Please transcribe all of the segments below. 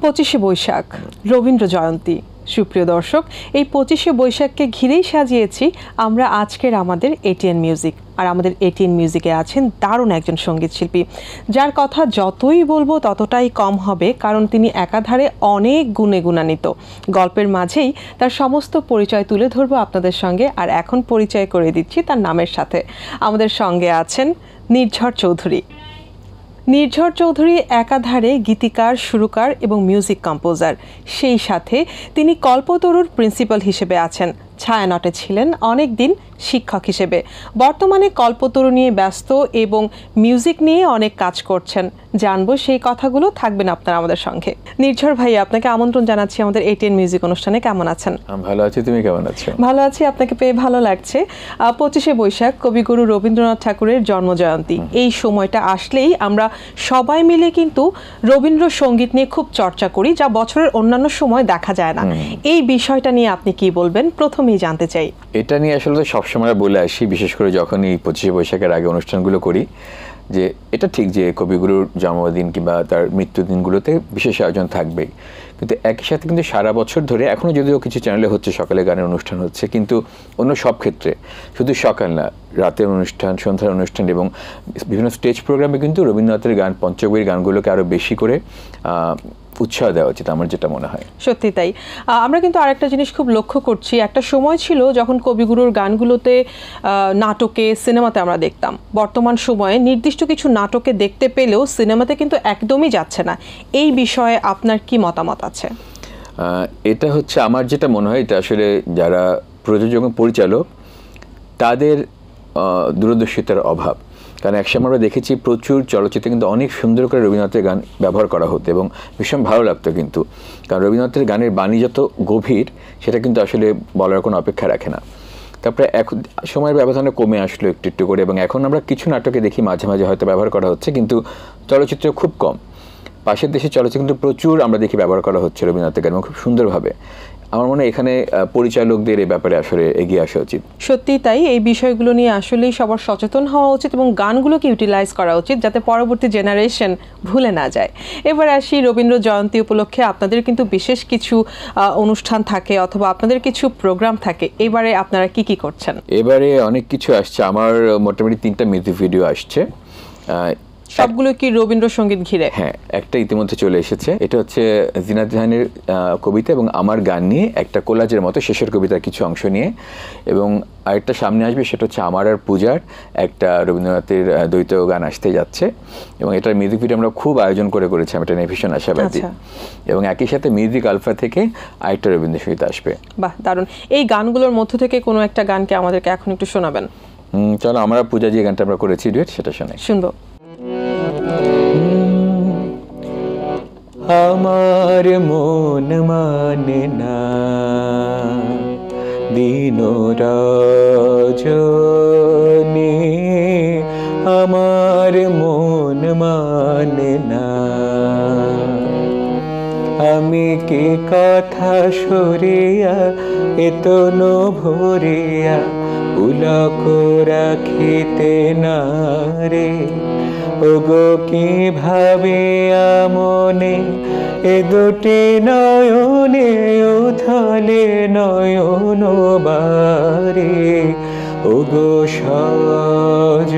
25শে বৈশাখ রবীন্দ্র জয়ন্তী। সুপ্রিয় দর্শক, এই 25শে বৈশাখকে ঘিরেই সাজিয়েছি আমরা আজকের আমাদের এটিএন মিউজিক। আর আমাদের এটিএন মিউজিকে আছেন দারুণ একজন সঙ্গীত শিল্পী, যার কথা যতই বলবো ততটাই কম হবে, কারণ তিনি একাধারে অনেক গুণে গুণান্বিত। গল্পের মাঝেই তার সমস্ত পরিচয় তুলে ধরবো আপনাদের সঙ্গে, আর এখন পরিচয় করে দিচ্ছি তার নামের সাথে। আমাদের সঙ্গে আছেন নির্ঝর চৌধুরী। নির্ঝর চৌধুরী একাধারে গীতিকার, সুরকার এবং মিউজিক কম্পোজার। সেই সাথে তিনি কল্পতরুর প্রিন্সিপাল হিসেবে আছেন। ছায়ানটে ছিলেন অনেক দিন শিক্ষক হিসেবে। বর্তমানে কল্পতরু নিয়ে ব্যস্ত এবং মিউজিক নিয়ে অনেক কাজ করছেন। জানবো সেই কথাগুলো, থাকবেন আপনারা আমাদের সঙ্গে। নির্ঝর ভাই, আপনাকে আমন্ত্রণ জানাচ্ছি আমাদের এটিএন মিউজিক অনুষ্ঠানে। কেমন আছেন? ভালো আছি, তুমি কেমন আছো? ভালো আছি, আপনাকে পেয়ে ভালো লাগছে। 25শে বৈশাখ কবিগুরু রবীন্দ্রনাথ ঠাকুরের জন্মজয়ন্তী। এই সময়টা আসলেই আমরা সবাই মিলে কিন্তু রবীন্দ্রসঙ্গীত নিয়ে খুব চর্চা করি, যা বছরের অন্যান্য সময় দেখা যায় না। এই বিষয়টা নিয়ে আপনি কি বলবেন, প্রথমেই জানতে চাই। এটা নিয়ে আসলে সবসময় বলে আসি, বিশেষ করে যখন এই 25শে বৈশাখের আগে অনুষ্ঠানগুলো করি, যে এটা ঠিক যে কবিগুরুর জন্মদিন কিংবা তার মৃত্যুদিনগুলোতে বিশেষ আয়োজন থাকবেই, কিন্তু একই সাথে কিন্তু সারা বছর ধরে এখনও যদিও কিছু চ্যানেলে হচ্ছে, সকালে গানের অনুষ্ঠান হচ্ছে, কিন্তু অন্য সব ক্ষেত্রে শুধু সকাল না, রাতের অনুষ্ঠান, সন্ধ্যার অনুষ্ঠান এবং বিভিন্ন স্টেজ প্রোগ্রামে কিন্তু রবীন্দ্রনাথের গান, পঞ্চকবির গানগুলোকে আরও বেশি করে উৎসাহ দেওয়া উচিত, আমার যেটা মনে হয়। সত্যি তাই। আমরা কিন্তু আরেকটা জিনিস খুব লক্ষ্য করছি, একটা সময় ছিল যখন কবিগুরুর গানগুলোতে নাটকে, সিনেমাতে আমরা দেখতাম। বর্তমান সময়ে নির্দিষ্ট কিছু নাটকে দেখতে পেলেও সিনেমাতে কিন্তু একদমই যাচ্ছে না। এই বিষয়ে আপনার কি মতামত আছে? এটা হচ্ছে আমার যেটা মনে হয়, এটা আসলে যারা প্রযোজক এবং পরিচালক তাদের দূরদর্শিতার অভাব। কারণ একসময় আমরা দেখেছি প্রচুর চলচ্চিত্রে কিন্তু অনেক সুন্দর করে রবীন্দ্রনাথের গান ব্যবহার করা হতো এবং ভীষণ ভালো লাগতো, কিন্তু কারণ রবীন্দ্রনাথের গানের বাণী যত গভীর সেটা কিন্তু আসলে বলার কোনো অপেক্ষা রাখে না। তারপরে এখন সময়ের ব্যবধানে কমে আসলো একটু একটু করে, এবং এখন আমরা কিছু নাটকে দেখি মাঝে মাঝে হয়তো ব্যবহার করা হচ্ছে, কিন্তু চলচ্চিত্র খুব কম। পাশের দেশের চলচ্চিত্র কিন্তু প্রচুর আমরা দেখি ব্যবহার করা হচ্ছে রবীন্দ্রনাথের গান, এবং খুব সুন্দরভাবে। আমার মনে হয় এখানে পরিচালকদের এই ব্যাপারে আসলে এগিয়ে আসা উচিত। সত্যি তাই, এই বিষয়গুলো নিয়ে আসলেই সবার সচেতন হওয়া উচিত এবং গানগুলোকে ইউটিলাইজ করা উচিত, যাতে পরবর্তী জেনারেশন ভুলে না যায়। এবার আসি রবীন্দ্র জয়ন্তী উপলক্ষে আপনাদের কিন্তু বিশেষ কিছু অনুষ্ঠান থাকে অথবা আপনাদের কিছু প্রোগ্রাম থাকে। এবারে আপনারা কি কি করছেন? এবারে অনেক কিছু আসছে, আমার মোটামুটি 3টা মিউজিক ভিডিও আসছে। সবগুলো কি রবীন্দ্রসঙ্গীত ঘিরে? হ্যাঁ, একটা ইতিমধ্যে চলে এসেছে। এটা হচ্ছে জিনাত জাহানের কবিতা এবং আমার গান নিয়ে একটা কোলাজের মতো, শেষের কবিতার কিছু অংশ নিয়ে। এবং আরেকটা সামনে আসবে, সেটা হচ্ছে আমার আর পূজার একটা রবীন্দ্রনাথের দ্বৈত গান আসতে যাচ্ছে, এবং এটার মিউজিক ভিডিও আমরা খুব আয়োজন করেছি, আমি এটা নিয়ে ভীষণ আশাবাদী। এবং একই সাথে মিউজিক আলফা থেকে আরেকটা রবীন্দ্রসঙ্গীত আসবে। বাহ, দারুণ। এই গানগুলোর মধ্য থেকে কোনো একটা গানকে আমাদেরকে এখন একটু শোনাবেন। চলো, আমরা পূজা যে গানটা আমরা করেছি ডুয়েট, সেটা শুনবো। আমার মন মানে না দিন রজনী, আমার মন মানে না আমি কি কথা সরিয়া এতন ভরিয়া পুলক রাখিতে না রে, ওগো কি ভাবিয়া মনে এ দুটি নয়নে উথলে নয়ন বারে, ওগো সজনী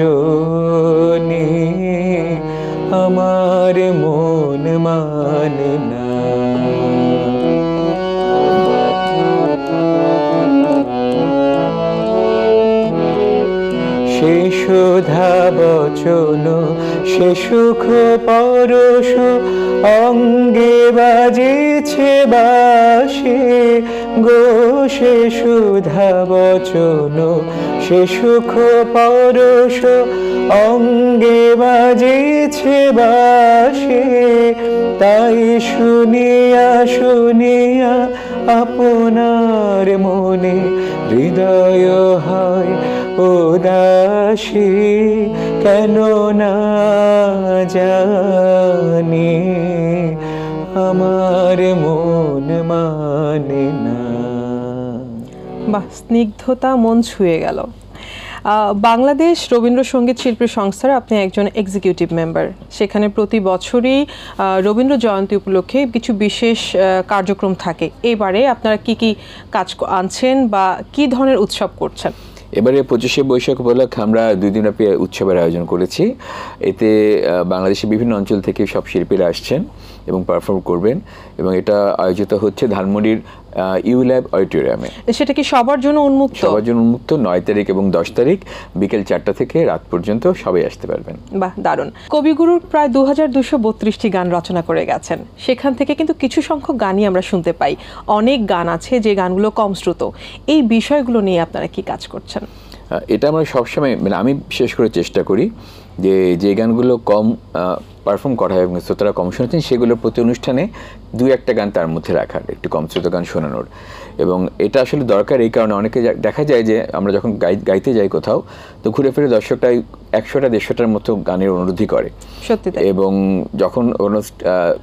আমার মন মানে না। সে সুধা বচন, সে সুখ পরশ অঙ্গে বাজেছে বাঁশি গো, সে সুধা বচন, সে সুখ পরশ অঙ্গে বাজেছে বাঁশি, তাই শুনিয়া শুনিয়া আপনার মনে হৃদয় হয় উদাসী, কেন না জানি আমার মন মানে না। বাহ, স্নিগ্ধতা মন ছুঁয়ে গেল। বাংলাদেশ রবীন্দ্রসঙ্গীত শিল্পী সংস্থার আপনি একজন এক্সিকিউটিভ মেম্বার, সেখানে প্রতি বছরই রবীন্দ্র জয়ন্তী উপলক্ষে কিছু বিশেষ কার্যক্রম থাকে। এবারে আপনারা কি কি কাজ আনছেন বা কি ধরনের উৎসব করছেন? এবারে 25শে বৈশাখ উপলক্ষে আমরা 2 দিনব্যাপী উৎসবের আয়োজন করেছি। এতে বাংলাদেশের বিভিন্ন অঞ্চল থেকে সব শিল্পীরা আসছেন এবং পারফর্ম করবেন, এবং এটা আয়োজিত হচ্ছে ধানমন্ডির ইউল্যাব অডিটোরিয়ামে। সেটা কি সবার জন্য উন্মুক্ত? সবার জন্য উন্মুক্ত। 9 তারিখ এবং 10 তারিখ বিকেল 4টা থেকে রাত পর্যন্ত সবাই আসতে পারবেন। বাহ, দারুণ। কবিগুরুর প্রায় 2232টি গান রচনা করে গেছেন, সেখান থেকে কিন্তু কিছু সংখ্যক গানই আমরা শুনতে পাই। অনেক গান আছে যে গানগুলো কম শ্রুত। এই বিষয়গুলো নিয়ে আপনারা কি কাজ করছেন? এটা আমরা সবসময়, মানে আমি বিশেষ করে চেষ্টা করি যে গানগুলো কম পারফর্ম করা হয় এবং শ্রোতারা কম শুনেছেন সেগুলোর প্রতি অনুষ্ঠানে 2-1টা গান তার মধ্যে রাখার, একটু কম শ্রুত গান শোনানোর। এবং এটা আসলে দরকার এই কারণে অনেকে দেখা যায় যে আমরা যখন গাইতে যাই কোথাও, তো ঘুরে ফিরে দর্শকরা 100টা-150টার মতো গানের অনুরোধই করে। সত্যি তাই। এবং যখন কোনো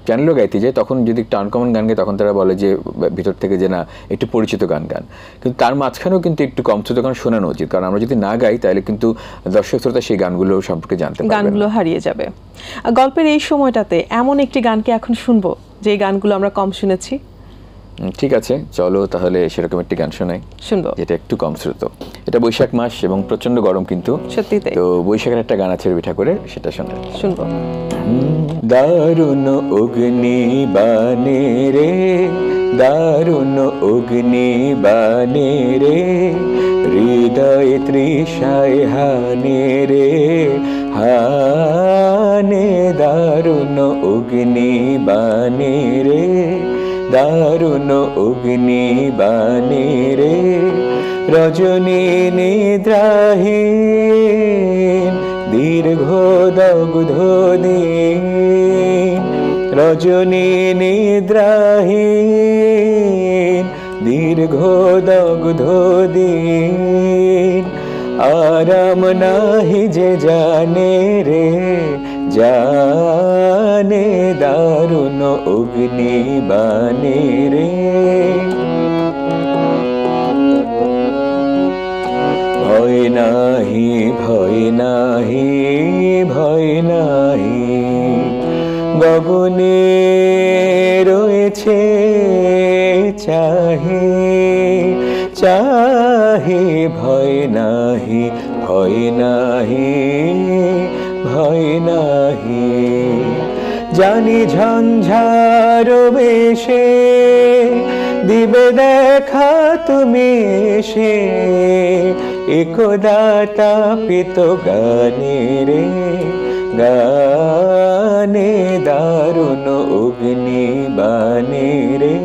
চ্যানেলও গাইতে যায় তখন যদি একটু আনকমন গান গায় তখন তারা বলে যে ভিতর থেকে যে না একটু পরিচিত গান গান, কিন্তু তার মাঝখানেও কিন্তু একটু কম শ্রুত গান শোনানো উচিত, কারণ আমরা যদি না গাই তাহলে কিন্তু দর্শক শ্রোতা সেই গানগুলো সম্পর্কে জানতে পারবে না, গানগুলো হারিয়ে যাবে। গল্পের এই সময়টাতে এমন একটি গানকে এখন শুনবো যে গানগুলো আমরা কম শুনেছি। ঠিক আছে, চলো তাহলে সেরকম একটি গান শোনাই, শুনবো, যেটা একটু কম শ্রুত। এটা বৈশাখ মাস এবং প্রচন্ড গরম, কিন্তু সত্যি তাই। তো বৈশাখের একটা গান আছে রবি ঠাকুরের, সেটা শোনাই। শুনবো। দারুণ অগ্নি বানে রে, দারুণ অগ্নি বানে রে, হৃদয় তৃষায় হানে রে হানে, দারুণ অগ্নি বানে রে, দারুণ অগ্নি বানে রে, রজনী নিদ্রাহীন দীর্ঘ দগ্ধ দিন, রজনী নিদ্রাহীন দীর্ঘ দগ্ধ দিন, আরাম নাহি যে জানে রে জানে, দারুণ অগ্নি বানে রে। ভয় নাহি ভয় নাহি ভয় নাহি, গগনে রয়েছে চাহে চাহে, ভয় নাহি ভয় নাহি ভয় নাহি, জানি ঝঞ্ঝার বেশে দিবে দেখা তুমি এসে, একদা তাপিত গানে রে গানে, দারুণ অগ্নি বানে রে,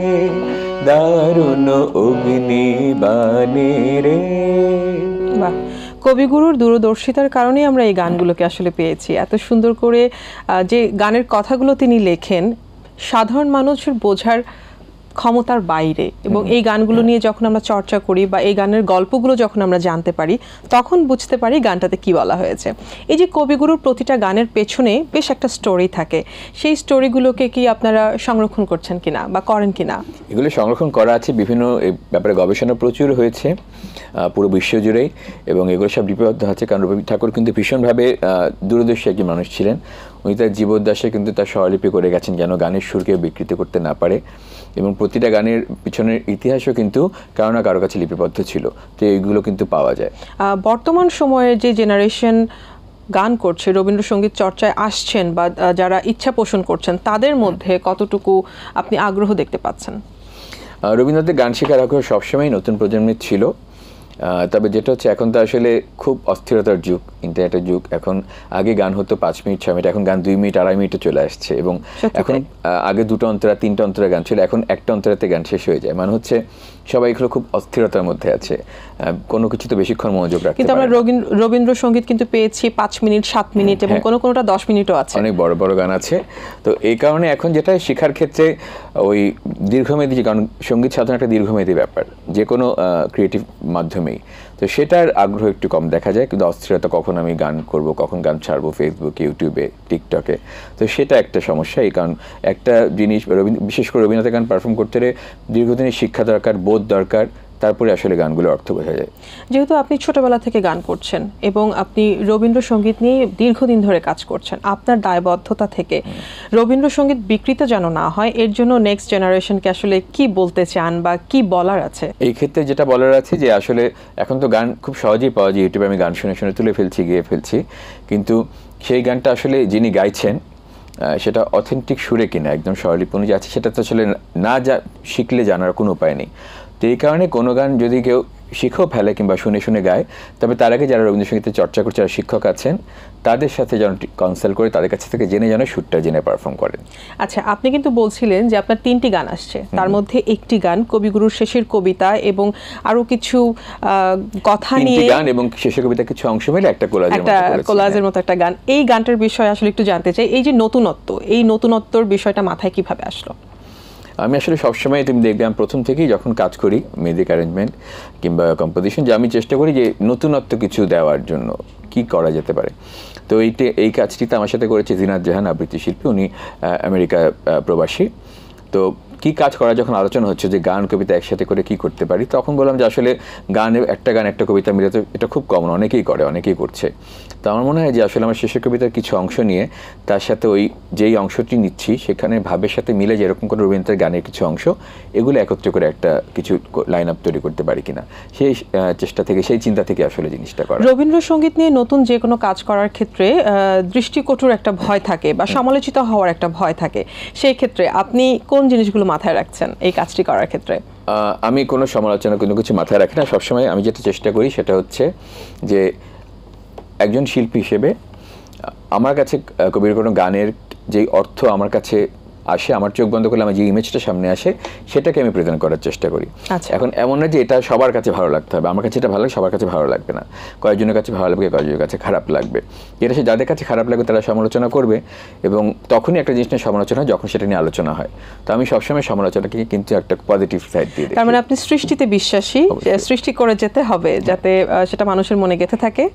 দারুণ অগ্নি বানে রে। বাহ, কবিগুরুর দূরদর্শিতার কারণেই আমরা এই গানগুলোকে আসলে পেয়েছি। এত সুন্দর করে যে গানের কথাগুলো তিনি লেখেন সাধারণ মানুষের বোঝার ক্ষমতার বাইরে, এবং এই গানগুলো নিয়ে যখন আমরা চর্চা করি বা এই গানের গল্পগুলো যখন আমরা জানতে পারি তখন বুঝতে পারি গানটাতে কি বলা হয়েছে। এই যে কবিগুরুর প্রতিটা গানের পেছনে বেশ একটা স্টোরি থাকে, সেই স্টোরিগুলোকে কি আপনারা সংরক্ষণ করছেন কিনা বা করেন কিনা? এগুলো সংরক্ষণ করা আছে, বিভিন্ন ব্যাপারে গবেষণা প্রচুর হয়েছে পুরো বিশ্ব জুড়েই, এবং এগুলো সব লিপিবদ্ধ আছে। কারণ রবি ঠাকুর কিন্তু ভীষণভাবে দূরদর্শী একজন মানুষ ছিলেন। উনি তার জীবদ্দশায় কিন্তু তার স্বরলিপি করে গেছেন যেন গানের সুরকে বিকৃত করতে না পারে, এবং প্রতিটা গানের পিছনের ইতিহাসও কিন্তু কারো না কারো কাছে লিপিবদ্ধ ছিল, তো এইগুলো কিন্তু পাওয়া যায়। বর্তমান সময়ের যে জেনারেশন গান করছে, রবীন্দ্রসঙ্গীত চর্চায় আসছেন বা যারা ইচ্ছা পোষণ করছেন, তাদের মধ্যে কতটুকু আপনি আগ্রহ দেখতে পাচ্ছেন? রবীন্দ্রনাথের গান শেখার আগ্রহ সবসময় নতুন প্রজন্মের ছিল, তবে যেটা হচ্ছে এখন তো আসলে খুব অস্থিরতার যুগ, ইন্টারনেটের যুগ। এখন আগে গান হতো 5 মিনিট 6 মিনিট, এখন গান 2 মিনিট 2.5 মিনিটে চলে আসছে, এবং এখন আগে 2টা অন্তরা 3টা অন্তরা গান ছিল, এখন একটা অন্তরাতে গান শেষ হয়ে যায়। মানে হচ্ছে সবাই এগুলো খুব অস্থিরতার মধ্যে আছে, কোনো কিছুতে বেশিক্ষণ মনোযোগ রাখতে পারে। কিন্তু আমরা রবীন্দ্রসঙ্গীত কিন্তু পেয়েছি 5 মিনিট 7 মিনিট এবং কোনোটা 10 মিনিটও আছে, অনেক বড় বড় গান আছে। তো এই কারণে এখন যেটা শেখার ক্ষেত্রে ওই দীর্ঘমেয়াদী, যে গান সঙ্গীত সাধনা একটা দীর্ঘমেয়াদী ব্যাপার যে কোনো ক্রিয়েটিভ মাধ্যমেই, তো সেটার আগ্রহ একটু কম দেখা যায়। কিন্তু অস্থিরতা, কখন আমি গান করব, কখন গান ছাড়বো ফেসবুকে, ইউটিউবে, টিকটকে, তো সেটা একটা সমস্যা। এই কারণ একটা জিনিস বিশেষ করে রবীন্দ্রনাথের গান পারফর্ম করতে হলে দীর্ঘদিনের শিক্ষা দরকার, বোধ দরকার, তারপরে আসলে গানগুলোর অর্থ বোঝা যায়। যেহেতু আপনি ছোটবেলা থেকে গান করছেন এবং আপনি রবীন্দ্রসঙ্গীত নিয়ে দীর্ঘদিন ধরে কাজ করছেন, আপনার দায়বদ্ধতা থেকে রবীন্দ্রসঙ্গীত বিকৃত যেন না হয়, এর জন্য নেক্সট জেনারেশনকে আসলে কি বলতে চান বা কি বলার আছে? এই ক্ষেত্রে যেটা বলার আছে যে আসলে এখন তো গান খুব সহজেই পাওয়া যায়, ইউটিউবে আমি গান শুনে শুনে তুলে ফেলছি, গেয়ে ফেলছি, কিন্তু সেই গানটা আসলে যিনি গাইছেন সেটা অথেন্টিক সুরে কিনা, একদম স্বরলিপি অনুযায়ী আছে, সেটা তো আসলে না শিখলে জানার কোনো উপায় নেই। তো এই কারণে কোনো গান যদি কেউ শিখেও ফেলে কিংবা শুনে শুনে গায়, তবে তার আগে যারা রবীন্দ্রসঙ্গীতের চর্চা করছে, যারা শিক্ষক আছেন, তাদের সাথে যেন কনসাল্ট করে তাদের কাছ থেকে জেনে যেন সুরটা জেনে পারফর্ম করেন। আচ্ছা, আপনি কিন্তু বলছিলেন যে আপনার 3টি গান আসছে, তার মধ্যে একটি গান কবিগুরুর শেষের কবিতা এবং আরো কিছু কথা নিয়ে গান এবং শেষের কবিতা কিছু অংশ মিলে একটা কোলাজের মতো একটা গান। এই গানটার বিষয়ে আসলে একটু জানতে চাই, এই যে নতুনত্ব, এই নতুনত্বর বিষয়টা মাথায় কিভাবে আসলো? আমি আসলে সবসময় তুমি দেখবে আমি প্রথম থেকেই যখন কাজ করি মিউজিক অ্যারেঞ্জমেন্ট কিংবা কম্পোজিশন, যে আমি চেষ্টা করি যে নতুনত্ব কিছু দেওয়ার জন্য কি করা যেতে পারে। তো এই কাজটিতে আমার সাথে করেছে জিনাত জাহান, আবৃত্তি শিল্পী, উনি আমেরিকা প্রবাসী। তো কি কাজ করা যখন আলোচনা হচ্ছে যে গান কবিতা একসাথে করে কি করতে পারি, তখন বললাম যে আসলে একটা গান একটা কবিতা মিলে তো এটা খুব কমন, অনেকেই করে, অনেকেই করছে। তো আমার মনে হয় যে আসলে আমার শেষের কবিতার কিছু অংশ নিয়ে তার সাথে ওই যেই অংশটি নিচ্ছি সেখানে ভাবের সাথে মিলে যেরকম করে রবীন্দ্রের গানের কিছু অংশ, এগুলো একত্রে করে একটা কিছু লাইন আপ তৈরি করতে পারি কিনা, সেই চেষ্টা থেকে, সেই চিন্তা থেকে আসলে জিনিসটা করা। রবীন্দ্রসঙ্গীত নিয়ে নতুন যে কোনো কাজ করার ক্ষেত্রে দৃষ্টিকটুর একটা ভয় থাকে বা সমালোচিত হওয়ার একটা ভয় থাকে, সেই ক্ষেত্রে আপনি কোন জিনিসগুলো মাথায় রাখছেন এই কাজটি করার ক্ষেত্রে? আমি কোনো সমালোচনা কোনো কিছু মাথায় রাখি না। সবসময় আমি যেটা চেষ্টা করি সেটা হচ্ছে যে একজন শিল্পী হিসেবে আমার কাছে কবির কোনো গানের যেই অর্থ আমার কাছে আসে, আমার চোখ বন্ধ করলে আমার যে ইমেজটা সামনে আসে সেটাকে আমি প্রেজেন্ট করার চেষ্টা করি। এখন এমন না যে এটা সবার কাছে ভালো লাগতে হবে, আমার কাছে এটা ভালো লাগে, সবার কাছে ভালো লাগবে না, কয়েকজনের কাছে ভালো লাগবে, কয়েকজনের কাছে খারাপ লাগবে। এটা সে যাদের কাছে খারাপ লাগবে তারা সমালোচনা করবে, এবং তখনই একটা জিনিস নিয়ে সমালোচনা হয় যখন সেটা নিয়ে আলোচনা হয়। তো আমি সবসময় সমালোচনাকে কিন্তু একটা পজিটিভ সাইড দিয়ে দেখি। তার মানে আপনি সৃষ্টিতে বিশ্বাসী, সৃষ্টি করে যেতে হবে যাতে সেটা মানুষের মনে গেঁথে থাকে,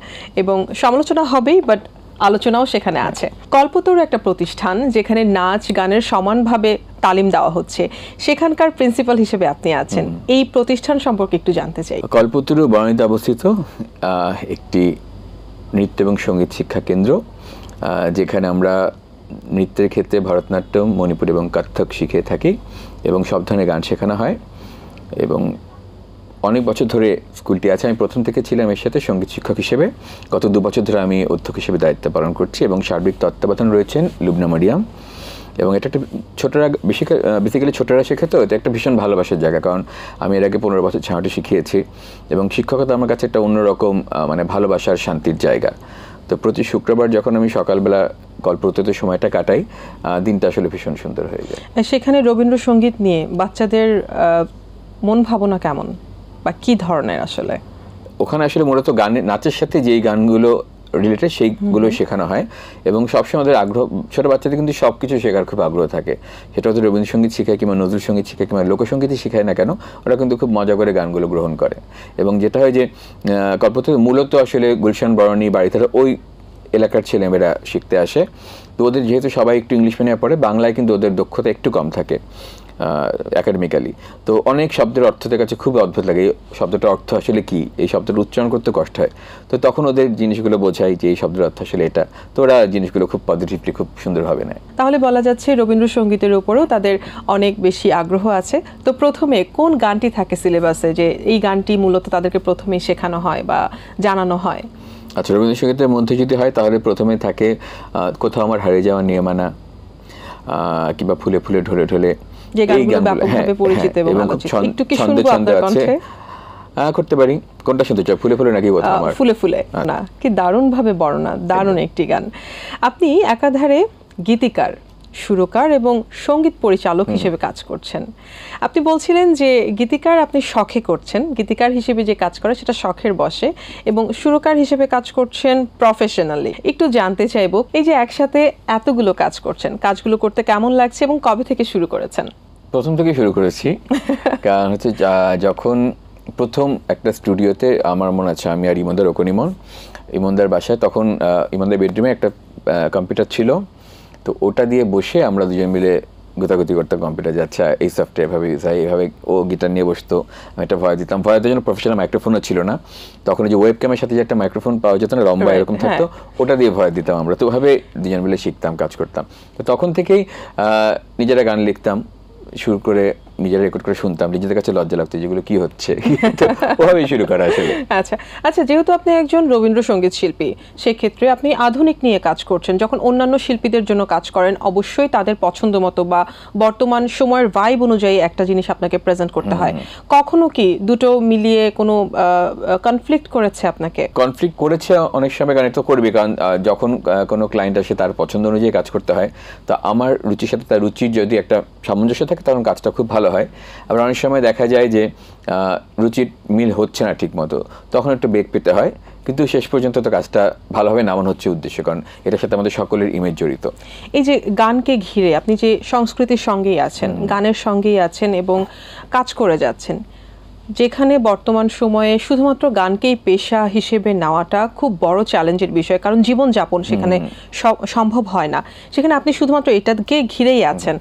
এবং সমালোচনা হবেই, বাট আলোচনাও সেখানে আছে। কল্পতরু একটা প্রতিষ্ঠান যেখানে নাচ গানের সমানভাবে তালিম দেওয়া হচ্ছে, সেখানকার প্রিন্সিপাল হিসেবে আপনি আছেন, এই প্রতিষ্ঠান সম্পর্কে একটু জানতে চাই। কল্পতরু বনানীতে অবস্থিত একটি নৃত্য এবং সঙ্গীত শিক্ষা কেন্দ্র, যেখানে আমরা নৃত্যের ক্ষেত্রে ভরতনাট্যম, মণিপুর এবং কত্থক শিখে থাকি, এবং সব ধরনের গান শেখানো হয়। এবং অনেক বছর ধরে স্কুলটি আছে, আমি প্রথম থেকে ছিলাম এর সাথে সঙ্গীত শিক্ষক হিসেবে। গত 2 বছর ধরে আমি অধ্যক্ষ হিসেবে দায়িত্ব পালন করছি, এবং সার্বিক তত্ত্বাবধান রয়েছেন লুবনা মারিয়াম। এবং এটা একটা ছোটরা বেসিক্যালি ছোটরা শেখে, তো এটা একটা ভীষণ ভালোবাসার জায়গা, কারণ আমি এর আগে 15 বছর ছাঁটি শিখিয়েছি, এবং শিক্ষকতা আমার কাছে একটা অন্যরকম মানে ভালোবাসার শান্তির জায়গা। তো প্রতি শুক্রবার যখন আমি সকালবেলা কল্পতরুতে সময়টা কাটাই, দিনটা আসলে ভীষণ সুন্দর হয়ে যায়। সেখানে রবীন্দ্রসঙ্গীত নিয়ে বাচ্চাদের মন ভাবনা কেমন বা কি ধরনের? আসলে ওখানে আসলে মূলত গানের নাচের সাথে যেই গানগুলো রিলেটেড সেইগুলো শেখানো হয়, এবং সবসময় ওদের আগ্রহ, ছোটো বাচ্চাদের কিন্তু সব কিছু শেখার খুব আগ্রহ থাকে, সেটা হয়তো রবীন্দ্রসঙ্গীত শেখায় কিংবা নজরুল সঙ্গীত শেখায় কিংবা লোকসঙ্গীতই শেখায় না কেন, ওরা কিন্তু খুব মজা করে গানগুলো গ্রহণ করে। এবং যেটা হয় যে কল্পতরু মূলত আসলে গুলশান, বরণী, বাড়িধারা ওই এলাকার ছেলেমেয়েরা শিখতে আসে। তো ওদের যেহেতু সবাই একটু ইংলিশ মিডিয়ামে পড়ে, বাংলায় কিন্তু ওদের দক্ষতা একটু কম থাকে একাডেমিক্যালি। তো অনেক শব্দের অর্থদের কাছে খুব অদ্ভুত লাগে, এই শব্দটার অর্থ আসলে কি, এই শব্দটা উচ্চারণ করতে কষ্ট হয়। তো তখন ওদের জিনিসগুলো বোঝাই যে এই শব্দের অর্থ আসলে এটা, তো ওরা জিনিসগুলো খুব পজিটিভলি, খুব সুন্দরভাবে নেয়। তাহলে বলা যাচ্ছে রবীন্দ্রসঙ্গীতের উপরেও তাদের অনেক বেশি আগ্রহ আছে। তো প্রথমে কোন গানটি থাকে সিলেবাসে, যে এই গানটি মূলত তাদেরকে প্রথমেই শেখানো হয় বা জানানো হয়? আচ্ছা, রবীন্দ্রসঙ্গীতের মধ্যে যদি হয় তাহলে প্রথমে থাকে কোথাও আমার হারিয়ে যাওয়া নিয়ে মানা, কিংবা ফুলে ফুলে ঢলে ঢলে, যে গানগুলো ব্যাপকভাবে পরিচিত এবং আলোচিত। একটু কি শুনবো আপনার কণ্ঠে? করতে পারি। কোনটা শুনতে চাও, ফুলে ফুলে নাকি কোথাও আমার? ফুলে ফুলে। না, কি দারুণভাবে বর্ণনা, দারুণ একটি গান। আপনি একাধারে গীতিকার, সুরকার এবং সঙ্গীত পরিচালক হিসেবে কাজ করছেন। আপনি বলছিলেন যে গীতিকার আপনি শখে করছেন, গীতিকার হিসেবে যে কাজ করে সেটা শখের বশে, এবং সুরকার হিসেবে কাজ করছেন প্রফেশনালি। একটু জানতে চাইবো, এই যে একসাথে এতগুলো কাজ করছেন, কাজগুলো করতে কেমন লাগছে এবং কবে থেকে শুরু করেছেন? প্রথম থেকে শুরু করেছি, কারণ হচ্ছে যখন প্রথম একটা স্টুডিওতে, আমার মনে আছে আমি আর ইমনদার, ইমনদার বাসায়, তখন ইমনদার বেডরুমে একটা কম্পিউটার ছিল, তো ওটা দিয়ে বসে আমরা দুজন মিলে গোতাগুতি করতাম কম্পিউটার যাচ্ছে এই সফটওয়্যার এভাবে ইউজ হয়, এইভাবে ও গিটার নিয়ে বসতো, আমি একটা ভয় দিতাম। ভয় দেওয়ার জন্য প্রফেশনাল মাইক্রোফোনও ছিল না তখন, যে ওয়েব ক্যামের সাথে যে একটা মাইক্রোফোন পাওয়া যেত না লম্বা এরকম থাকতো, ওটা দিয়ে ভয় দিতাম আমরা। তো ওভাবে দুজন মিলে শিখতাম, কাজ করতাম। তো তখন থেকেই নিজেরা গান লিখতাম শুরু করে, নিজেরা রেকর্ড করে শুনতাম, নিজেদের কাছে লজ্জা লাগতো যেগুলো কি হচ্ছে, ওভাবেই শুরু করা আসলে। আচ্ছা আচ্ছা, যেহেতু আপনি একজন রবীন্দ্রসঙ্গীত শিল্পী, সেক্ষেত্রে আপনি আধুনিক নিয়ে কাজ করছেন, যখন অন্যান্য শিল্পীদের জন্য কাজ করেন অবশ্যই তাদের পছন্দ মতো বা বর্তমান সময়ের ভাইব অনুযায়ী একটা জিনিস আপনাকে প্রেজেন্ট করতে হয়। কখনো কি দুটো মিলিয়ে কোনো কনফ্লিক্ট করেছে আপনাকে? কনফ্লিক্ট করেছে অনেক সময়, গানে তো করবে, কারণ যখন কোনো ক্লায়েন্ট আসে তার পছন্দ অনুযায়ী কাজ করতে হয়। তো আমার রুচির সাথে তার রুচির যদি একটা সামঞ্জস্য থাকে তখন কাজটা খুব ভালো হয়। আবার অনেক সময় দেখা যায় যে রুচির মিল হচ্ছে না ঠিক মতো, তখন একটু বেগ পেতে হয়, কিন্তু শেষ পর্যন্ত তো কাজটা ভালোভাবে নামানো হচ্ছে উদ্দেশ্য, কারণ এটার সাথে আমাদের সকলের ইমেজ জড়িত। এই যে গানকে ঘিরে আপনি যে সংস্কৃতির সঙ্গেই আছেন, গানের সঙ্গেই আছেন এবং কাজ করে যাচ্ছেন, যেখানে বর্তমান সময়ে শুধুমাত্র গানকেই পেশা হিসেবে নেওয়াটা খুব বড় চ্যালেঞ্জের বিষয়, কারণ জীবনযাপন সেখানে সম্ভব হয় না, সেখানে আপনি শুধুমাত্র এটাকে ঘিরেই আছেন,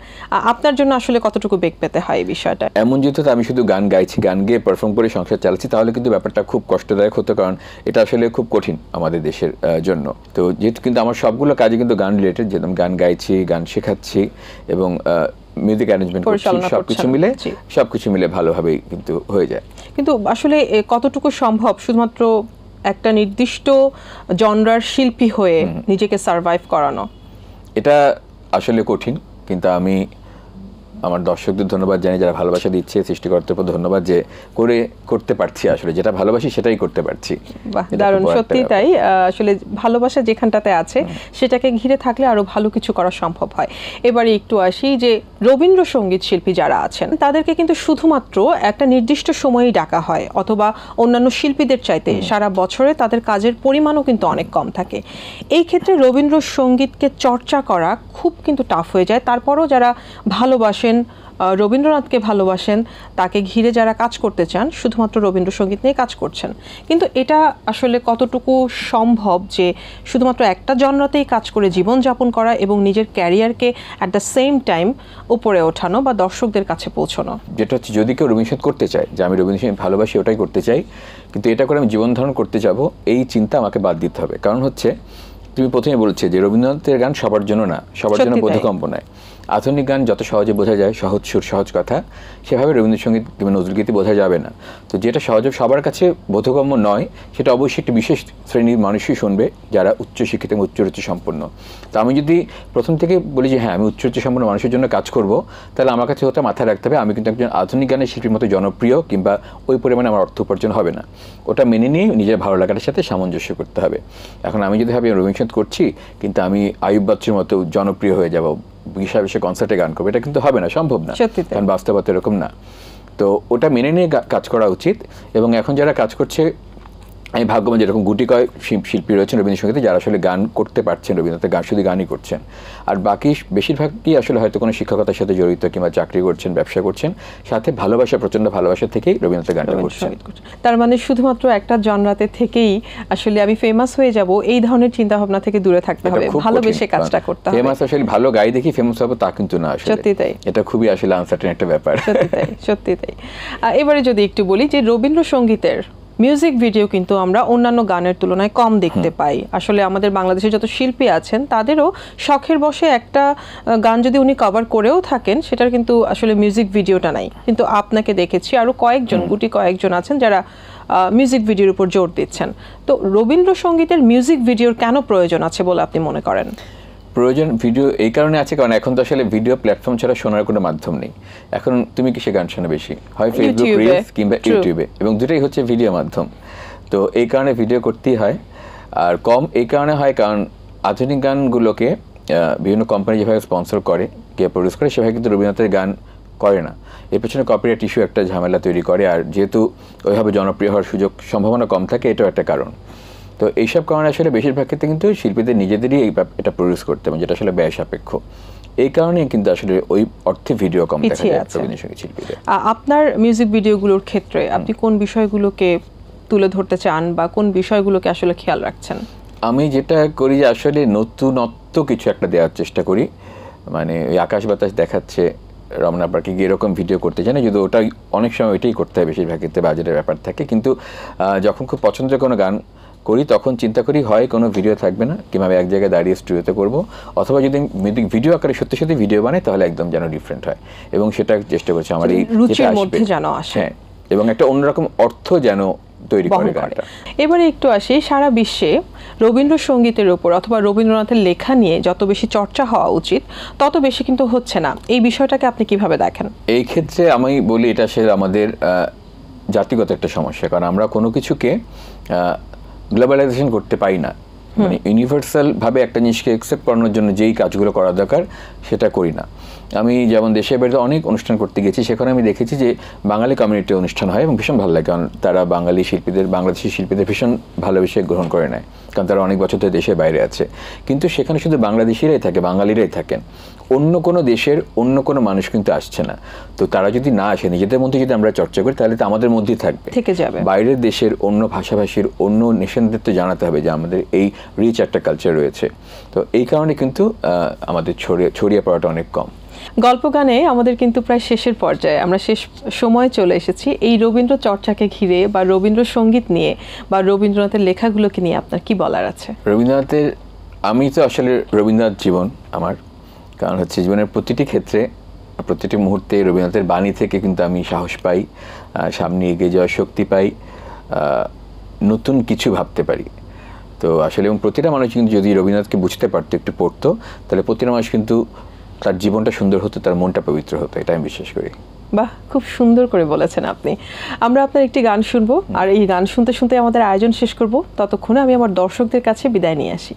আপনার জন্য আসলে কতটুকু বেগ পেতে হয় এই বিষয়টা? এমন যেহেতু আমি শুধু গান গাইছি, গান গিয়ে পারফর্ম করে সংসার চালাচ্ছি, তাহলে কিন্তু ব্যাপারটা খুব কষ্টদায়ক হতো, কারণ এটা আসলে খুব কঠিন আমাদের দেশের জন্য। তো যেহেতু কিন্তু আমার সবগুলো কাজে কিন্তু গান রিলেটেড, যেহেতু আমি গান গাইছি, গান শেখাচ্ছি এবং মিউজিক অ্যারেঞ্জমেন্ট করছি, সবকিছু মিলে ভালোভাবেই কিন্তু হয়ে যায়। কিন্তু আসলে কতটুকু সম্ভব শুধুমাত্র একটা নির্দিষ্ট জনরার শিল্পী হয়ে নিজেকে সারভাইভ করানো? এটা আসলে কঠিন, কিন্তু আমি আমার দর্শকদের ধন্যবাদ জানি যারা ভালোবাসা দিচ্ছে, সৃষ্টিকর্তার উপর ধন্যবাদ যে করতে পারছি, আসলে যেটা ভালোবাসি সেটাই করতে পারছি। বাহ, দারুণ, সত্যি তাই। আসলে ভালোবাসা যেখানটাতে আছে সেটাকে ঘিরে থাকলে আরো ভালো কিছু করা সম্ভব হয়। এবারে একটু আসি যে রবীন্দ্রসঙ্গীত শিল্পী যারা আছেন তাদেরকে কিন্তু শুধুমাত্র একটা নির্দিষ্ট সময়েই ডাকা হয়, অথবা অন্যান্য শিল্পীদের চাইতে সারা বছরে তাদের কাজের পরিমাণও কিন্তু অনেক কম থাকে। এই ক্ষেত্রে রবীন্দ্রসঙ্গীতকে চর্চা করা খুব কিন্তু টাফ হয়ে যায়। তারপরও যারা ভালোবাসেন, রবীন্দ্রনাথকে ভালোবাসেন, তাকে ঘিরে যারা কাজ করতে চান, শুধুমাত্র রবীন্দ্রসঙ্গীত নিয়ে কাজ করছেন, কিন্তু এটা আসলে কতটুকু সম্ভব যে শুধুমাত্র একটা জনরাতেই কাজ করে জীবনযাপন করা এবং নিজের ক্যারিয়ারকে অ্যাট দ্য সেম টাইম উপরে ওঠানো বা দর্শকদের কাছে পৌঁছানো? যেটা হচ্ছে, যদি কেউ রবীন্দ্রসঙ্গীত করতে চায়, যে আমি রবীন্দ্রসঙ্গীত ভালোবাসি, ওটাই করতে চাই, কিন্তু এটা করে আমি জীবন ধারণ করতে যাব, এই চিন্তা আমাকে বাদ দিতে হবে। কারণ হচ্ছে, তুমি প্রথমে বলছে যে রবীন্দ্রনাথের গান সবার জন্য না, সবার জন্য বোধগম্য নয়। আধুনিক গান যত সহজে বোঝা যায়, সহজ সুর সহজ কথা, সেভাবে রবীন্দ্রসঙ্গীত কিংবা নজরুলগীতি বোঝা যাবে না। তো যেটা সহজে সবার কাছে বোধগম্য নয়, সেটা অবশ্যই একটি বিশেষ শ্রেণীর মানুষই শুনবে, যারা উচ্চশিক্ষিত এবং উচ্চরুচি সম্পন্ন। তো আমি যদি প্রথম থেকে বলি যে হ্যাঁ আমি উচ্চরুচি সম্পন্ন মানুষের জন্য কাজ করব, তাহলে আমার কাছে ওটা মাথায় রাখতে হবে আমি কিন্তু একজন আধুনিক গানের শিল্পীর মতো জনপ্রিয় কিংবা ওই পরিমাণে আমার অর্থ উপার্জন হবে না। ওটা মেনে নিয়ে নিজের ভালো লাগাটার সাথে সামঞ্জস্য করতে হবে। এখন আমি যদি ভাবি রবীন্দ্রসঙ্গীত করছি কিন্তু আমি আয়ুব বাচ্চুর মতো জনপ্রিয় হয়ে যাব, বিশাল বিশাল কনসার্টে গান করবো, এটা কিন্তু হবে না, সম্ভব না, কারণ বাস্তবতা এরকম না। তো ওটা মেনে নিয়ে কাজ করা উচিত। এবং এখন যারা কাজ করছে, আমি ভাগ্যবান যেরকম গুটি কয়েক শিল্পী রয়েছেন রবীন্দ্রসঙ্গীতে যারা আসলে গান করতে পারছেন, রবীন্দ্রনাথের গান শুধু গানই করছেন, আর বাকি বেশিরভাগই আসলে হয়তো কোনো শিক্ষকতার সাথে জড়িত কিংবা চাকরি করছেন, ব্যবসা করছেন, সাথে ভালোবাসা, প্রচন্ড ভালোবাসা থেকেই রবীন্দ্রনাথের গানটা করছেন। তার মানে শুধুমাত্র একটা জনরাতে থেকেই আসলে আমি ফেমাস হয়ে যাব, এই ধরনের চিন্তা ভাবনা থেকে দূরে থাকতে হবে, ভালোবেসে কাজটা করতে হবে। ফেমাস আসলে ভালো গাই দেখি ফেমাস হবো তা কিন্তু না, আসলে সত্যি তাই, এটা খুবই আসলে আনসার্টেন একটা ব্যাপার। সত্যি তাই। এবারে যদি একটু বলি যে রবীন্দ্রসঙ্গীতের মিউজিক ভিডিও কিন্তু আমরা অন্যান্য গানের তুলনায় কম দেখতে পাই। আসলে আমাদের বাংলাদেশে যত শিল্পী আছেন তাদেরও শখের বশে একটা গান যদি উনি কভার করেও থাকেন, সেটার কিন্তু আসলে মিউজিক ভিডিওটা নাই। কিন্তু আপনাকে দেখেছি আরো গুটি কয়েকজন আছেন যারা মিউজিক ভিডিওর উপর জোর দিচ্ছেন। তো রবীন্দ্রসঙ্গীতের মিউজিক ভিডিওর কেন প্রয়োজন আছে বলে আপনি মনে করেন? প্রয়োজন ভিডিও এই কারণে আছে, কারণ এখন তো আসলে ভিডিও প্ল্যাটফর্ম ছাড়া শোনার কোনো মাধ্যম নেই। এখন তুমি কিসে গান শোনো বেশি? হয় ফেসবুক রিলস কিংবা ইউটিউবে, এবং দুটোই হচ্ছে ভিডিও মাধ্যম। তো এই কারণে ভিডিও করতেই হয়। আর কম এই কারণে হয় কারণ আধুনিক গানগুলোকে বিভিন্ন কোম্পানি যেভাবে স্পন্সর করে, কে প্রডিউস করে, সেভাবে কিন্তু রবীন্দ্রনাথের গান করে না। এর পেছনে কপিরাইট ইস্যু একটা ঝামেলা তৈরি করে, আর যেহেতু ওইভাবে জনপ্রিয় হওয়ার সম্ভাবনা কম থাকে, এটাও একটা কারণ। তো এইসব কারণে আসলে বেশিরভাগ ক্ষেত্রে কিন্তু শিল্পীদের নিজেদেরই এটা প্রডিউস করতে হবে, যেটা আসলে ব্যয় সাপেক্ষ। এই কারণেই কিন্তু আসলে ওই অর্থে ভিডিও কম দেখা যায় রবীন্দ্রসঙ্গীত শিল্পীদের। আপনার মিউজিক ভিডিওগুলোর ক্ষেত্রে আপনি কোন বিষয়গুলোকে তুলে ধরতে চান বা কোন বিষয়গুলোকে আসলে খেয়াল রাখছেন? আমি যেটা করি যে আসলে নতুনত্ব কিছু একটা দেওয়ার চেষ্টা করি। মানে ওই আকাশ বাতাস দেখাচ্ছে রমনা পার্কে গিয়ে এরকম ভিডিও করতে চায় না, যদি ওটা অনেক সময় ওইটাই করতে হয়, বেশিরভাগ ক্ষেত্রে বাজেটের ব্যাপার থাকে। কিন্তু যখন খুব পছন্দের কোনো গান করি তখন চিন্তা করি হয় কোনো ভিডিও থাকবে না, কিভাবে এক জায়গায় দাঁড়িয়ে স্টুডিওতে করবো, অথবা যদি মিউজিক ভিডিও আকারে সত্যি সত্যি ভিডিও বানাই তাহলে একদম যেন ডিফারেন্ট হয়, এবং সেটা চেষ্টা করছি আমার এই রুচির মধ্যে যেন আসে, হ্যাঁ, এবং একটা অন্যরকম অর্থ যেন তৈরি করে গানটা। এবারে একটু আসি, সারা বিশ্বে রবীন্দ্রসঙ্গীতের উপর অথবা রবীন্দ্রনাথের লেখা নিয়ে যত বেশি চর্চা হওয়া উচিত তত বেশি কিন্তু হচ্ছে না, এই বিষয়টাকে আপনি কিভাবে দেখেন? এই ক্ষেত্রে আমি বলি এটা আসলে আমাদের জাতিগত একটা সমস্যা, কারণ আমরা কোনো কিছুকে গ্লোবালাইজেশন করতে পারি না, মানে ইউনিভার্সাল ভাবে একটা জিনিসকে অ্যাকসেপ্ট করানোর জন্য যেই কাজগুলো করা দরকার সেটা করি না। আমি যেমন দেশের বাড়িতে অনেক অনুষ্ঠান করতে গেছি, সেখানে আমি দেখেছি যে বাঙালি কমিউনিটির অনুষ্ঠান হয় এবং ভীষণ ভালো লাগে, কারণ তারা বাঙালি শিল্পীদের, বাংলাদেশি শিল্পীদের ভীষণ ভালোবেসে গ্রহণ করে নেয়, কারণ তারা অনেক বছর ধরে দেশের বাইরে আছে। কিন্তু সেখানে শুধু বাংলাদেশিরাই থাকে, বাঙালিরাই থাকেন, অন্য কোনো দেশের অন্য কোনো মানুষ কিন্তু আসছে না। তো তারা যদি না আসে, নিজেদের মধ্যে যদি আমরা চর্চা করি তাহলে তো আমাদের মধ্যেই থাকবে, থেকে যাবে। বাইরের দেশের অন্য ভাষাভাষীর অন্য নেশনদের তো জানাতে হবে যে আমাদের এই রিচ একটা কালচার রয়েছে। তো এই কারণে কিন্তু আমাদের ছড়িয়ে পড়াটা অনেক কম। গল্প গানে আমাদের কিন্তু প্রায় শেষের পর্যায়ে, আমরা শেষ সময় চলে এসেছি। এই রবীন্দ্র চর্চাকে ঘিরে বা রবীন্দ্রসঙ্গীত নিয়ে বা রবীন্দ্রনাথের লেখাগুলোকে নিয়ে আপনার কি বলার আছে? রবীন্দ্রনাথের, আমি তো আসলে রবীন্দ্রনাথ জীবন আমার, কারণ হচ্ছে জীবনের প্রতিটি ক্ষেত্রে প্রতিটি মুহূর্তে রবীন্দ্রনাথের বাণী থেকে কিন্তু আমি সাহস পাই, সামনে এগিয়ে যাওয়ার শক্তি পাই, নতুন কিছু ভাবতে পারি। তো আসলে এবং প্রতিটা মানুষ কিন্তু যদি রবীন্দ্রনাথকে বুঝতে পারতো, একটু পড়তো, তাহলে প্রতিটা মানুষ কিন্তু তার জীবনটা সুন্দর হতো, তার মনটা পবিত্র হতো, এটা আমি বিশ্বাস করি। বাহ, খুব সুন্দর করে বলেছেন আপনি। আমরা আপনার একটি গান শুনবো, আর এই গান শুনতে শুনতে আমাদের আয়োজন শেষ করব। ততক্ষণে আমি আমার দর্শকদের কাছে বিদায় নিয়ে আসি।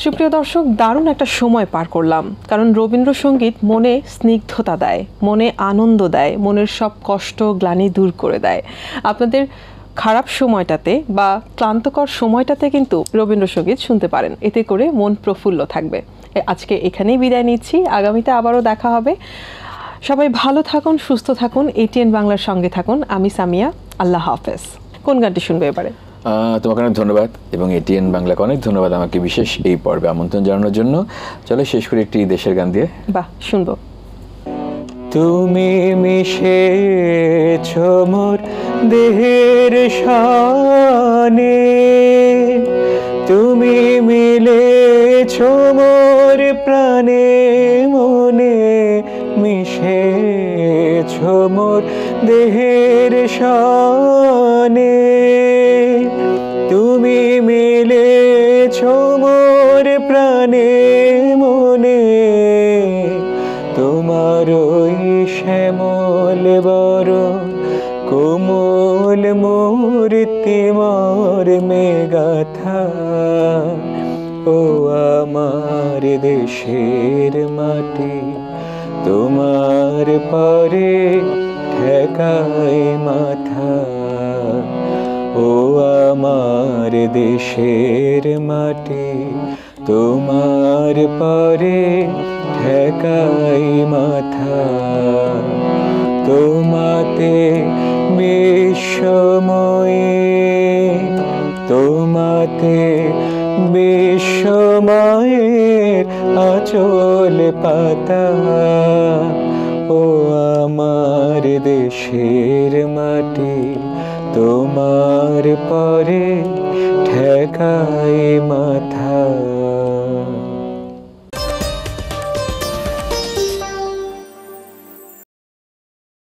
সুপ্রিয় দর্শক, দারুণ একটা সময় পার করলাম, কারণ রবীন্দ্রসঙ্গীত মনে স্নিগ্ধতা দেয়, মনে আনন্দ দেয়, মনের সব কষ্ট গ্লানি দূর করে দেয়। আপনাদের খারাপ সময়টাতে বা ক্লান্তকর সময়টাতে কিন্তু রবীন্দ্রসঙ্গীত শুনতে পারেন, এতে করে মন প্রফুল্ল থাকবে। আজকে এখানেই বিদায় নিচ্ছি, আগামীতে আবারও দেখা হবে। সবাই ভালো থাকুন, সুস্থ থাকুন, এটিএন বাংলার সঙ্গে থাকুন। আমি সামিয়া, আল্লাহ হাফেজ। কোন গানটি শুনবে এবারে? তোমাকে অনেক ধন্যবাদ এবং এটিএন বাংলাকে অনেক ধন্যবাদ আমাকে বিশেষ এই পর্বে আমন্ত্রণ জানানোর জন্য। চলো শেষ করে একটি দেশের গান দিয়ে। বাহ, শুনবো। তুমি মিশেছ মোর দেহের শানে, তুমি মিলেছ মোর প্রাণে মনে, মিশেছ মোর দেহের শানে, তুমি মিলেছ মোর প্রাণে মনে, তোমার ওই শ্যামল বরণ কোমল মূর্তি মোর মেগাথা, ও আমার দেশের মাটি তোমার পরে ঠেকায় মাথা, ও আমার দেশের মাটি তোমার পরে ঠেকাই মাথা, তোমাতে বিশ্বময়ে, তোমাতে বিশ্বময়ের আঁচল পাতা, ও আমার দেশের মাটি তোমার পরে ঠেকাই মাথা।